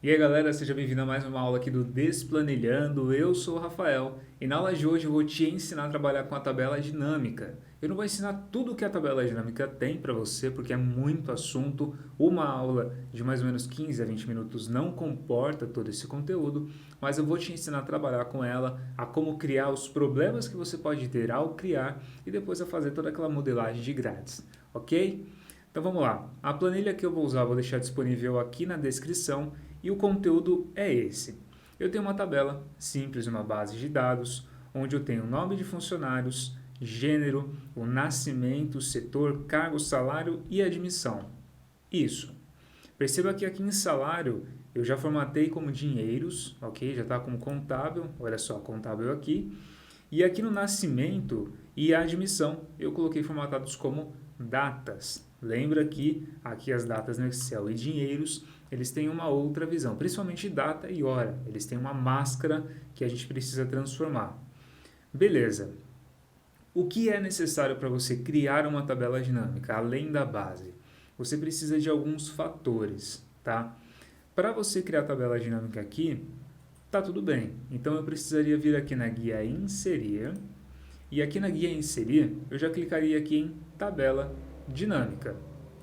E aí galera, seja bem-vindo a mais uma aula aqui do Desplanilhando. Eu sou o Rafael e na aula de hoje eu vou te ensinar a trabalhar com a tabela dinâmica. Eu não vou ensinar tudo que a tabela dinâmica tem para você, porque é muito assunto. Uma aula de mais ou menos 15 a 20 minutos não comporta todo esse conteúdo, mas eu vou te ensinar a trabalhar com ela, a como criar os problemas que você pode ter ao criar e depois a fazer toda aquela modelagem de grades, ok? Então vamos lá. A planilha que eu vou usar eu vou deixar disponível aqui na descrição. E o conteúdo é esse. Eu tenho uma tabela simples, uma base de dados, onde eu tenho o nome de funcionários, gênero, o nascimento, setor, cargo, salário e admissão. Isso. Perceba que aqui em salário eu já formatei como dinheiros, ok? Já está como contábil, olha só, contábil aqui. E aqui no nascimento e admissão eu coloquei formatados como datas. Lembra que aqui as datas no Excel e dinheiros, eles têm uma outra visão, principalmente data e hora. Eles têm uma máscara que a gente precisa transformar. Beleza. O que é necessário para você criar uma tabela dinâmica, além da base? Você precisa de alguns fatores, tá? Para você criar a tabela dinâmica aqui, tá tudo bem. Então eu precisaria vir aqui na guia Inserir. E aqui na guia Inserir, eu já clicaria aqui em Tabela Dinâmica.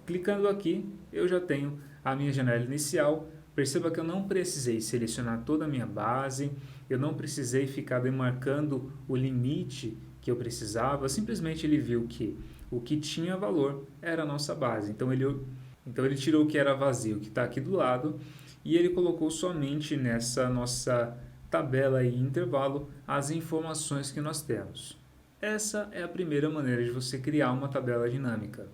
Clicando aqui, eu já tenho a minha janela inicial. Perceba que eu não precisei selecionar toda a minha base, eu não precisei ficar demarcando o limite que eu precisava, simplesmente ele viu que o que tinha valor era a nossa base. Então ele tirou o que era vazio, que está aqui do lado, e ele colocou somente nessa nossa tabela e intervalo as informações que nós temos. Essa é a primeira maneira de você criar uma tabela dinâmica.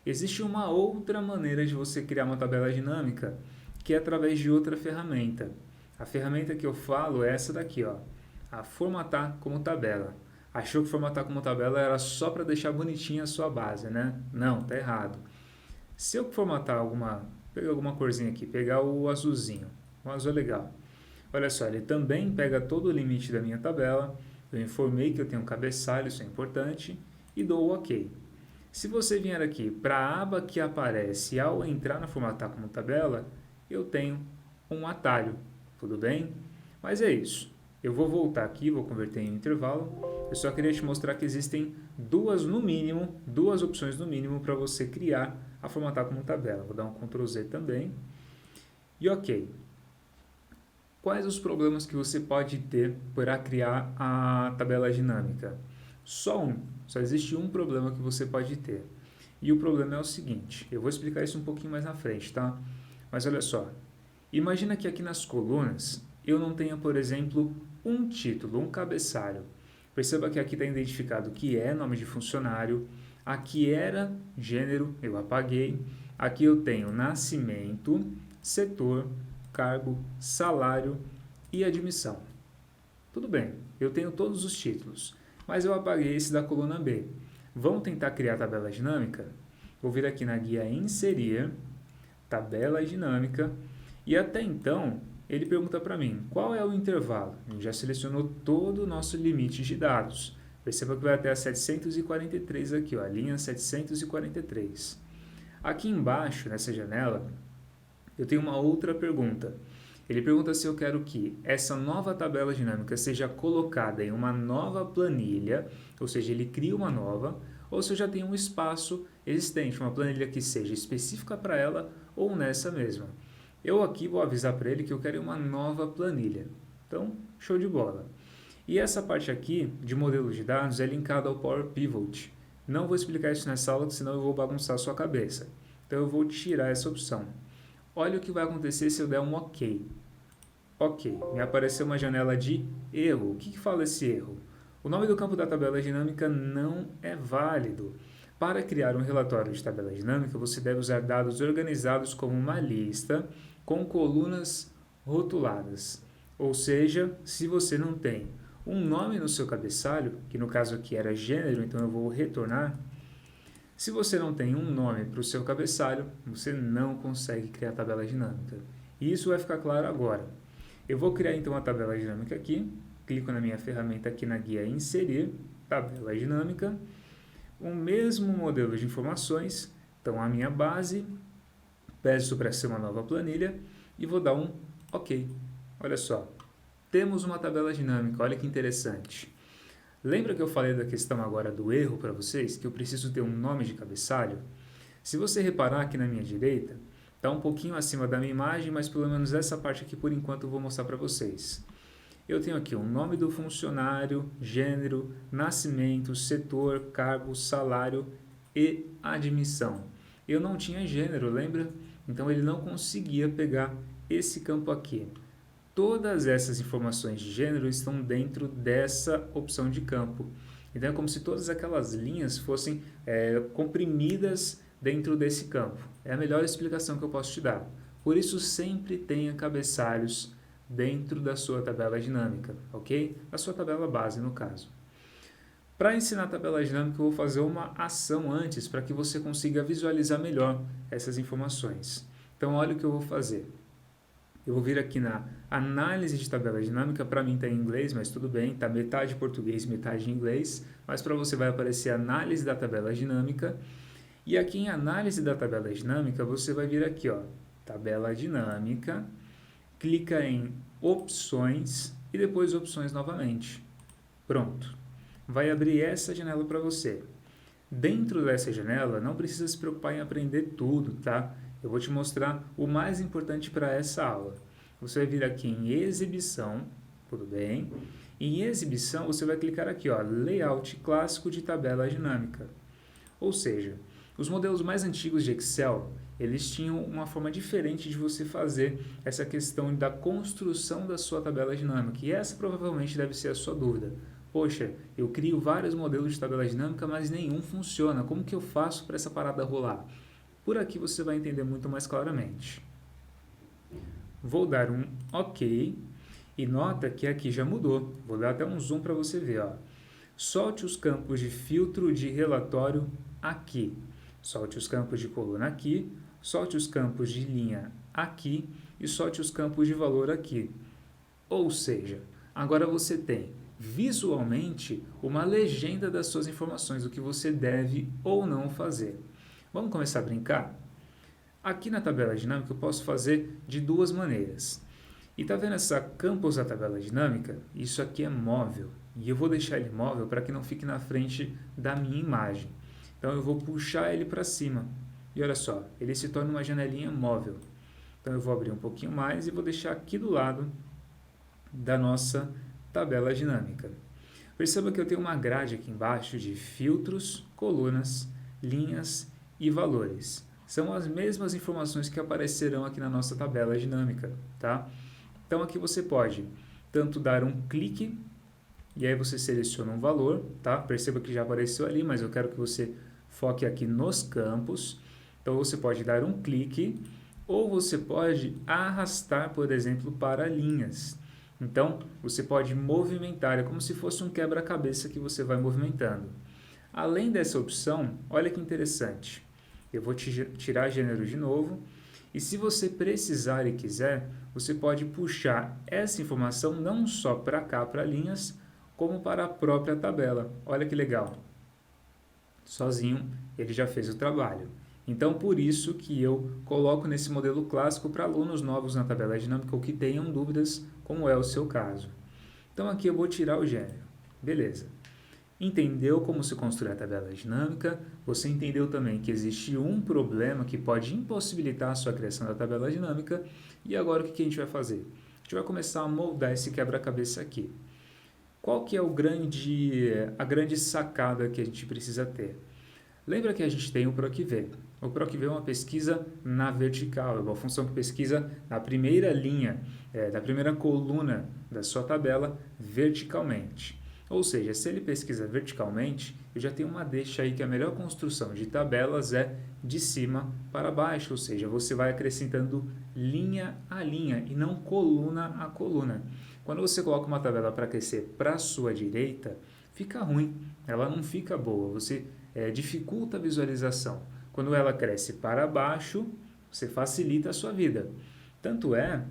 Existe uma outra maneira de você criar uma tabela dinâmica, que é através de outra ferramenta. A ferramenta que eu falo é essa daqui, ó, a formatar como tabela. Achou que formatar como tabela era só para deixar bonitinha a sua base, né? Não, tá errado. Se eu formatar pegar alguma corzinha aqui, pegar o azulzinho, o azul é legal. Olha só, ele também pega todo o limite da minha tabela. Eu informei que eu tenho um cabeçalho, isso é importante, e dou o OK. Se você vier aqui para a aba que aparece ao entrar na formatar como tabela, eu tenho um atalho, tudo bem? Mas é isso. Eu vou voltar aqui, vou converter em intervalo. Eu só queria te mostrar que existem duas opções no mínimo para você criar a formatar como tabela. Vou dar um Ctrl Z também. E OK. Quais os problemas que você pode ter para criar a tabela dinâmica? Só existe um problema que você pode ter. E o problema é o seguinte, eu vou explicar isso um pouquinho mais na frente, tá? Mas olha só, imagina que aqui nas colunas eu não tenha, por exemplo, um título, um cabeçalho. Perceba que aqui está identificado que é nome de funcionário, aqui era gênero, eu apaguei, aqui eu tenho nascimento, setor, cargo, salário e admissão. Tudo bem, eu tenho todos os títulos, mas eu apaguei esse da coluna B. Vamos tentar criar a tabela dinâmica? Vou vir aqui na guia Inserir, Tabela Dinâmica, e até então ele pergunta para mim qual é o intervalo. Ele já selecionou todo o nosso limite de dados. Perceba que vai até a 743 aqui, ó, a linha 743. Aqui embaixo, nessa janela, eu tenho uma outra pergunta. Ele pergunta se eu quero que essa nova tabela dinâmica seja colocada em uma nova planilha, ou seja, ele cria uma nova, ou se eu já tenho um espaço existente, uma planilha que seja específica para ela ou nessa mesma. Eu aqui vou avisar para ele que eu quero uma nova planilha. Então, show de bola. E essa parte aqui de modelo de dados é linkada ao Power Pivot. Não vou explicar isso nessa aula, senão eu vou bagunçar a sua cabeça. Então eu vou tirar essa opção. Olha o que vai acontecer se eu der um OK. OK, me apareceu uma janela de erro. O que fala esse erro? O nome do campo da tabela dinâmica não é válido. Para criar um relatório de tabela dinâmica, você deve usar dados organizados como uma lista com colunas rotuladas. Ou seja, se você não tem um nome no seu cabeçalho, que no caso aqui era gênero, então eu vou retornar. Se você não tem um nome para o seu cabeçalho, você não consegue criar a tabela dinâmica. E isso vai ficar claro agora. Eu vou criar então a tabela dinâmica aqui, clico na minha ferramenta aqui na guia Inserir, Tabela Dinâmica, o mesmo modelo de informações, então a minha base, peço para ser uma nova planilha e vou dar um Ok, olha só, temos uma tabela dinâmica, olha que interessante. Lembra que eu falei da questão agora do erro para vocês, que eu preciso ter um nome de cabeçalho? Se você reparar aqui na minha direita, está um pouquinho acima da minha imagem, mas pelo menos essa parte aqui por enquanto eu vou mostrar para vocês. Eu tenho aqui o nome do funcionário, gênero, nascimento, setor, cargo, salário e admissão. Eu não tinha gênero, lembra? Então ele não conseguia pegar esse campo aqui. Todas essas informações de gênero estão dentro dessa opção de campo. Então é como se todas aquelas linhas fossem comprimidas dentro desse campo. É a melhor explicação que eu posso te dar. Por isso sempre tenha cabeçalhos dentro da sua tabela dinâmica, ok? A sua tabela base, no caso. Para ensinar a tabela dinâmica, eu vou fazer uma ação antes para que você consiga visualizar melhor essas informações. Então, olha o que eu vou fazer. Eu vou vir aqui na análise de tabela dinâmica, para mim está em inglês, mas tudo bem, está metade português, metade inglês, mas para você vai aparecer análise da tabela dinâmica. E aqui em análise da tabela dinâmica, você vai vir aqui, ó, tabela dinâmica, clica em opções e depois opções novamente. Pronto. Vai abrir essa janela para você. Dentro dessa janela, não precisa se preocupar em aprender tudo, tá? Eu vou te mostrar o mais importante para essa aula. Você vai vir aqui em exibição, tudo bem? Em exibição, você vai clicar aqui, ó, layout clássico de tabela dinâmica. Ou seja, os modelos mais antigos de Excel, eles tinham uma forma diferente de você fazer essa questão da construção da sua tabela dinâmica. E essa provavelmente deve ser a sua dúvida. Poxa, eu crio vários modelos de tabela dinâmica, mas nenhum funciona. Como que eu faço para essa parada rolar? Por aqui você vai entender muito mais claramente. Vou dar um OK e nota que aqui já mudou. Vou dar até um zoom para você ver, ó. Solte os campos de filtro de relatório aqui. Solte os campos de coluna aqui, solte os campos de linha aqui e solte os campos de valor aqui. Ou seja, agora você tem visualmente uma legenda das suas informações, o que você deve ou não fazer. Vamos começar a brincar? Aqui na tabela dinâmica eu posso fazer de duas maneiras. E tá vendo essa campos da tabela dinâmica? Isso aqui é móvel. E eu vou deixar ele móvel para que não fique na frente da minha imagem. Então eu vou puxar ele para cima. E olha só, ele se torna uma janelinha móvel. Então eu vou abrir um pouquinho mais e vou deixar aqui do lado da nossa tabela dinâmica. Perceba que eu tenho uma grade aqui embaixo de filtros, colunas, linhas e valores. São as mesmas informações que aparecerão aqui na nossa tabela dinâmica, tá? Então aqui você pode tanto dar um clique e aí você seleciona um valor, tá? Perceba que já apareceu ali, mas eu quero que você foque aqui nos campos. Então você pode dar um clique ou você pode arrastar, por exemplo, para linhas. Então você pode movimentar, é como se fosse um quebra-cabeça que você vai movimentando. Além dessa opção, olha que interessante. Eu vou tirar gênero de novo. E se você precisar e quiser, você pode puxar essa informação não só para cá, para linhas, como para a própria tabela. Olha que legal. Sozinho ele já fez o trabalho. Então, por isso que eu coloco nesse modelo clássico para alunos novos na tabela dinâmica ou que tenham dúvidas, como é o seu caso. Então, aqui eu vou tirar o gênero. Beleza. Entendeu como se constrói a tabela dinâmica? Você entendeu também que existe um problema que pode impossibilitar a sua criação da tabela dinâmica. E agora o que a gente vai fazer? A gente vai começar a moldar esse quebra-cabeça aqui. Qual que é a grande sacada que a gente precisa ter? Lembra que a gente tem o PROC-V. O PROC-V é uma pesquisa na vertical, é uma função que pesquisa na primeira linha, da primeira coluna da sua tabela verticalmente. Ou seja, se ele pesquisa verticalmente, eu já tenho uma deixa aí que a melhor construção de tabelas é de cima para baixo, ou seja, você vai acrescentando linha a linha e não coluna a coluna. Quando você coloca uma tabela para crescer para a sua direita, fica ruim, ela não fica boa, você dificulta a visualização. Quando ela cresce para baixo, você facilita a sua vida. Tanto é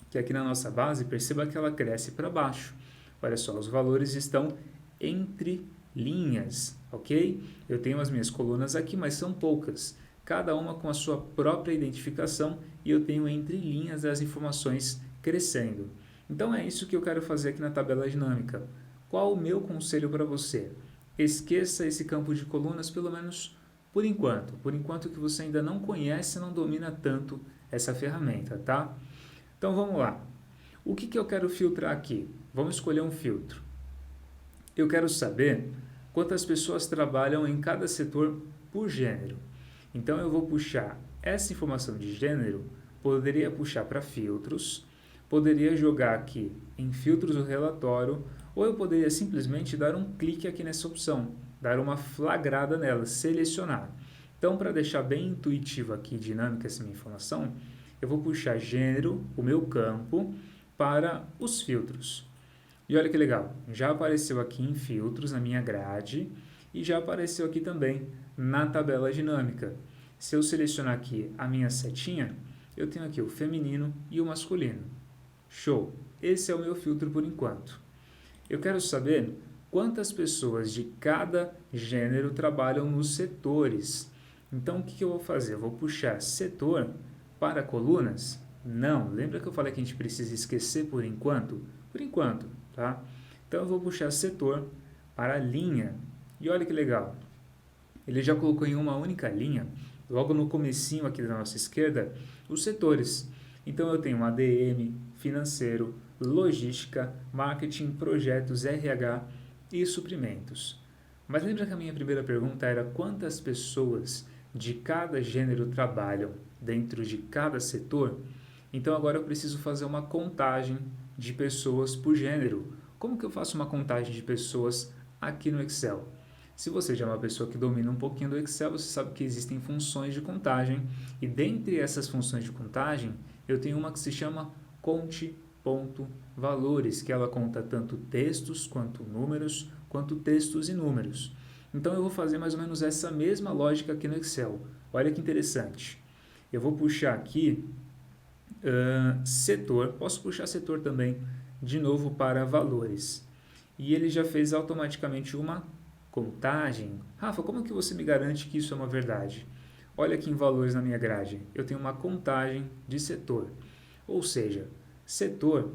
que aqui na nossa base, perceba que ela cresce para baixo. Olha só, os valores estão entre linhas, ok? Eu tenho as minhas colunas aqui, mas são poucas, cada uma com a sua própria identificação e eu tenho entre linhas as informações crescendo. Então é isso que eu quero fazer aqui na tabela dinâmica. Qual o meu conselho para você? Esqueça esse campo de colunas, pelo menos por enquanto que você ainda não conhece, não domina tanto essa ferramenta, tá? Então vamos lá. O que eu quero filtrar aqui? Vamos escolher um filtro. Eu quero saber quantas pessoas trabalham em cada setor por gênero. Então eu vou puxar essa informação de gênero, poderia puxar para filtros, poderia jogar aqui em filtros do relatório, ou eu poderia simplesmente dar um clique aqui nessa opção, dar uma flagrada nela, selecionar. Então, para deixar bem intuitivo aqui, dinâmica essa minha informação, eu vou puxar gênero, o meu campo, para os filtros. E olha que legal, já apareceu aqui em filtros na minha grade e já apareceu aqui também na tabela dinâmica. Se eu selecionar aqui a minha setinha, eu tenho aqui o feminino e o masculino. Show! Esse é o meu filtro por enquanto. Eu quero saber quantas pessoas de cada gênero trabalham nos setores. Então, o que eu vou fazer? Eu vou puxar setor para colunas? Não, lembra que eu falei que a gente precisa esquecer por enquanto? Por enquanto, tá? Então, eu vou puxar setor para linha. E olha que legal, ele já colocou em uma única linha, logo no comecinho aqui da nossa esquerda, os setores. Então, eu tenho ADM, financeiro, logística, marketing, projetos, RH e suprimentos. Mas lembra que a minha primeira pergunta era quantas pessoas de cada gênero trabalham dentro de cada setor? Então agora eu preciso fazer uma contagem de pessoas por gênero. Como que eu faço uma contagem de pessoas aqui no Excel? Se você já é uma pessoa que domina um pouquinho do Excel, você sabe que existem funções de contagem e dentre essas funções de contagem, eu tenho uma que se chama conte.valores, que ela conta tanto textos quanto números, quanto textos e números. Então eu vou fazer mais ou menos essa mesma lógica aqui no Excel. Olha que interessante. Eu vou puxar aqui setor, posso puxar setor também de novo para valores. E ele já fez automaticamente uma contagem. Rafa, como que você me garante que isso é uma verdade? Olha aqui em valores na minha grade, eu tenho uma contagem de setor. Ou seja, setor,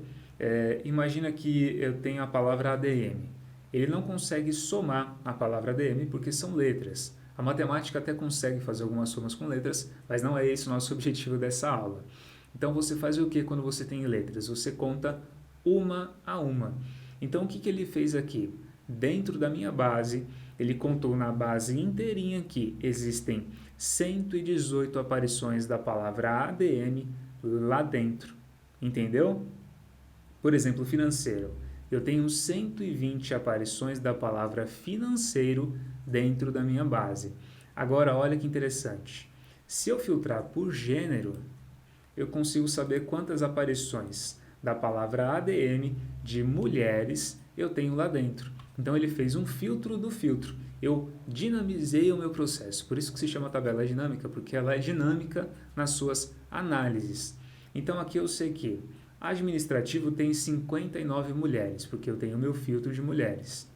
imagina que eu tenho a palavra ADM. Ele não consegue somar a palavra ADM porque são letras. A matemática até consegue fazer algumas somas com letras, mas não é esse o nosso objetivo dessa aula. Então você faz o que quando você tem letras? Você conta uma a uma. Então o que ele fez aqui? Dentro da minha base, ele contou na base inteirinha que existem 118 aparições da palavra ADM lá dentro. Entendeu? Por exemplo, financeiro. Eu tenho 120 aparições da palavra financeiro dentro da minha base. Agora, olha que interessante. Se eu filtrar por gênero, eu consigo saber quantas aparições da palavra ADM de mulheres eu tenho lá dentro. Então, ele fez um filtro do filtro. Eu dinamizei o meu processo. Por isso que se chama tabela dinâmica, porque ela é dinâmica nas suas análises. Então, aqui eu sei que administrativo tem 59 mulheres, porque eu tenho o meu filtro de mulheres.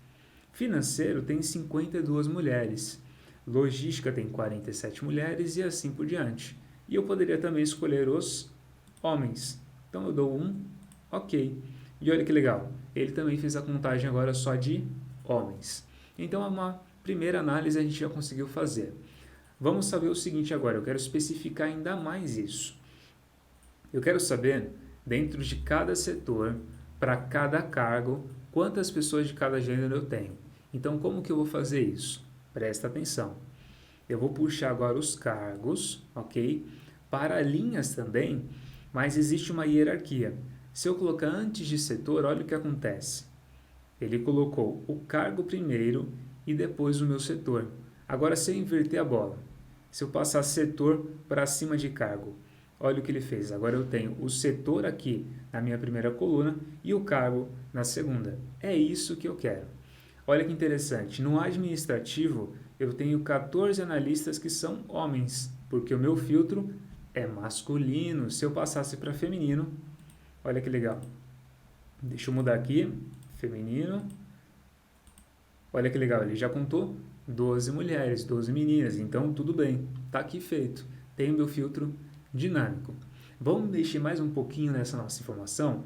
Financeiro tem 52 mulheres. Logística tem 47 mulheres e assim por diante. E eu poderia também escolher os homens. Então eu dou um OK. E olha que legal, ele também fez a contagem agora só de homens. Então é uma primeira análise a gente já conseguiu fazer. Vamos saber o seguinte agora, eu quero especificar ainda mais isso. Eu quero saber, dentro de cada setor, para cada cargo, quantas pessoas de cada gênero eu tenho. Então, como que eu vou fazer isso? Presta atenção. Eu vou puxar agora os cargos, ok? Para linhas também, mas existe uma hierarquia. Se eu colocar antes de setor, olha o que acontece. Ele colocou o cargo primeiro e depois o meu setor. Agora, se eu inverter a bola, se eu passar setor para cima de cargo, olha o que ele fez. Agora eu tenho o setor aqui na minha primeira coluna e o cargo na segunda. É isso que eu quero. Olha que interessante. No administrativo, eu tenho 14 analistas que são homens, porque o meu filtro é masculino. Se eu passasse para feminino, olha que legal. Deixa eu mudar aqui. Feminino. Olha que legal. Ele já contou 12 mulheres, 12 meninas. Então, tudo bem. Está aqui feito. Tenho meu filtro dinâmico. Vamos mexer mais um pouquinho nessa nossa informação?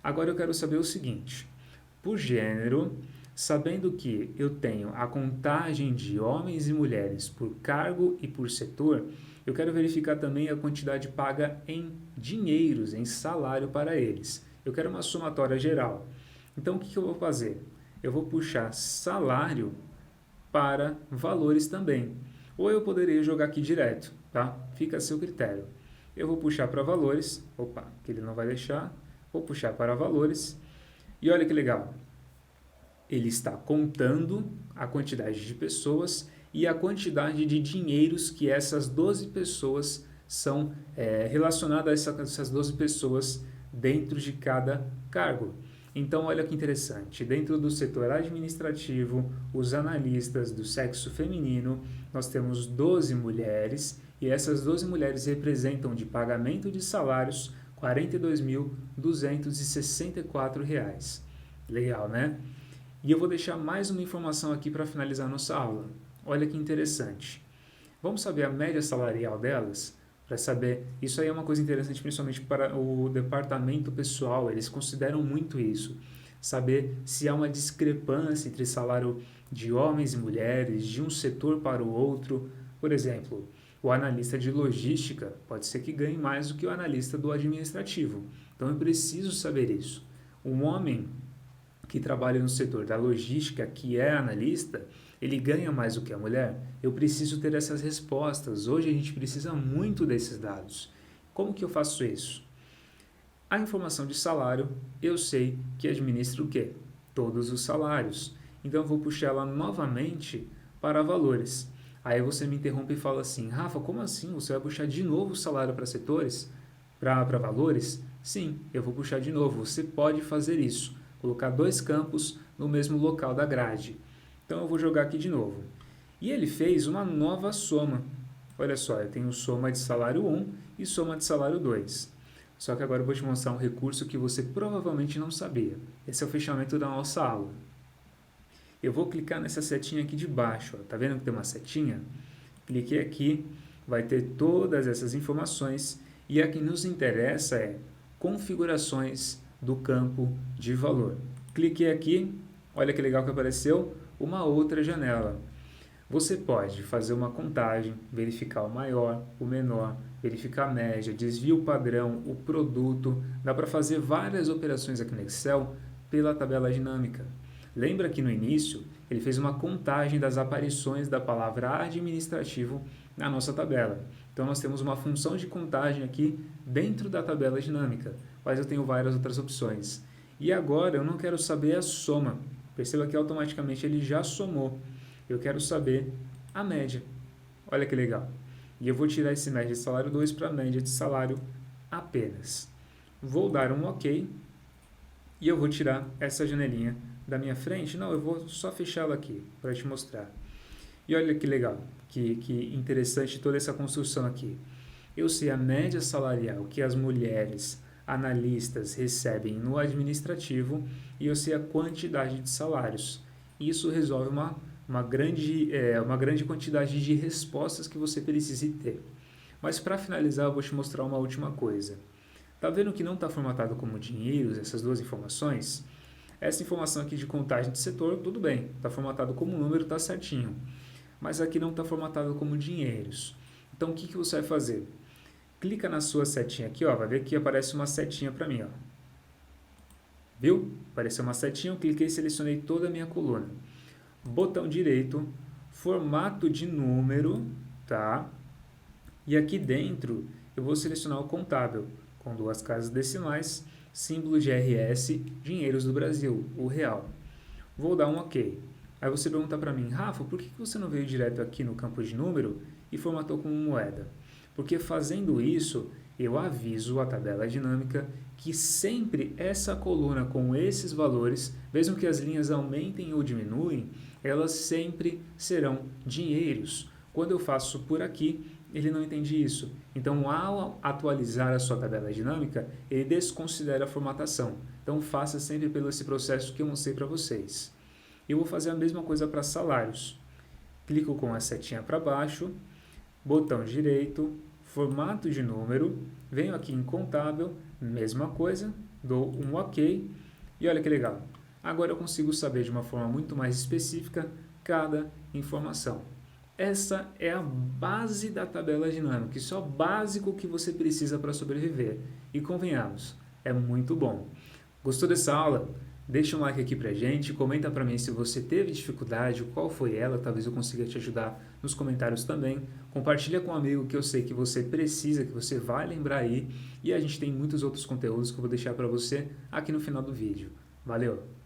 Agora eu quero saber o seguinte, por gênero, sabendo que eu tenho a contagem de homens e mulheres por cargo e por setor, eu quero verificar também a quantidade paga em dinheiros, em salário para eles. Eu quero uma somatória geral. Então, o que eu vou fazer? Eu vou puxar salário para valores também. Ou eu poderia jogar aqui direto, tá? Fica a seu critério. Eu vou puxar para valores, opa, que ele não vai deixar. Vou puxar para valores. E olha que legal. Ele está contando a quantidade de pessoas e a quantidade de dinheiros que essas 12 pessoas são relacionadas a essas 12 pessoas dentro de cada cargo. Então, olha que interessante, dentro do setor administrativo, os analistas do sexo feminino, nós temos 12 mulheres e essas 12 mulheres representam de pagamento de salários R$ 42.264. Legal, né? E eu vou deixar mais uma informação aqui para finalizar nossa aula. Olha que interessante. Vamos saber a média salarial delas? Para saber, isso aí é uma coisa interessante principalmente para o departamento pessoal, eles consideram muito isso. Saber se há uma discrepância entre salário de homens e mulheres, de um setor para o outro. Por exemplo, o analista de logística pode ser que ganhe mais do que o analista do administrativo. Então eu preciso saber isso. Um homem que trabalha no setor da logística, que é analista, ele ganha mais do que a mulher? Eu preciso ter essas respostas. Hoje a gente precisa muito desses dados. Como que eu faço isso? A informação de salário, eu sei que administra o quê? Todos os salários. Então eu vou puxar ela novamente para valores. Aí você me interrompe e fala assim, Rafa, como assim? Você vai puxar de novo o salário para setores? Para valores? Sim, eu vou puxar de novo. Você pode fazer isso. Colocar dois campos no mesmo local da grade. Então eu vou jogar aqui de novo. E ele fez uma nova soma. Olha só, eu tenho soma de salário 1 e soma de salário 2. Só que agora eu vou te mostrar um recurso que você provavelmente não sabia. Esse é o fechamento da nossa aula. Eu vou clicar nessa setinha aqui de baixo. Ó. Tá vendo que tem uma setinha? Cliquei aqui, vai ter todas essas informações. E a que nos interessa é configurações do campo de valor. Cliquei aqui, olha que legal que apareceu, uma outra janela. Você pode fazer uma contagem, verificar o maior, o menor, verificar a média, desvio padrão, o produto. Dá para fazer várias operações aqui no Excel pela tabela dinâmica. Lembra que no início ele fez uma contagem das aparições da palavra administrativo na nossa tabela. Então nós temos uma função de contagem aqui dentro da tabela dinâmica, mas eu tenho várias outras opções. E agora eu não quero saber a soma. Perceba que automaticamente ele já somou. Eu quero saber a média. Olha que legal. E eu vou tirar esse média de salário 2 para média de salário apenas. Vou dar um OK. E eu vou tirar essa janelinha da minha frente. Não, eu vou só fechá-la aqui para te mostrar. E olha que legal, que interessante toda essa construção aqui. Eu sei a média salarial que as mulheres analistas recebem no administrativo e eu sei a quantidade de salários. Isso resolve uma grande quantidade de respostas que você precisa ter. Mas para finalizar, eu vou te mostrar uma última coisa. Tá vendo que não está formatado como dinheiros essas duas informações? Essa informação aqui de contagem de setor, tudo bem, está formatado como número, está certinho. Mas aqui não está formatado como dinheiros. Então o que você vai fazer? Clica na sua setinha aqui, ó, vai ver que aparece uma setinha para mim. Ó. Viu? Apareceu uma setinha, eu cliquei e selecionei toda a minha coluna. Botão direito, formato de número, tá? E aqui dentro eu vou selecionar o contábil, com 2 casas decimais, símbolo de RS, dinheiros do Brasil, o real. Vou dar um OK. Aí você pergunta para mim, Rafa, por que você não veio direto aqui no campo de número e formatou como moeda? Porque fazendo isso, eu aviso a tabela dinâmica que sempre essa coluna com esses valores, mesmo que as linhas aumentem ou diminuem, elas sempre serão dinheiros. Quando eu faço por aqui, ele não entende isso. Então, ao atualizar a sua tabela dinâmica, ele desconsidera a formatação. Então, faça sempre pelo esse processo que eu mostrei para vocês. Eu vou fazer a mesma coisa para salários. Clico com a setinha para baixo, botão direito, formato de número, venho aqui em contábil, mesma coisa, dou um OK e olha que legal. Agora eu consigo saber de uma forma muito mais específica cada informação. Essa é a base da tabela dinâmica, isso é o básico que você precisa para sobreviver. E convenhamos, é muito bom. Gostou dessa aula? Deixa um like aqui pra gente, comenta pra mim se você teve dificuldade, qual foi ela, talvez eu consiga te ajudar nos comentários também. Compartilha com um amigo que eu sei que você precisa, que você vai lembrar aí. E a gente tem muitos outros conteúdos que eu vou deixar pra você aqui no final do vídeo. Valeu!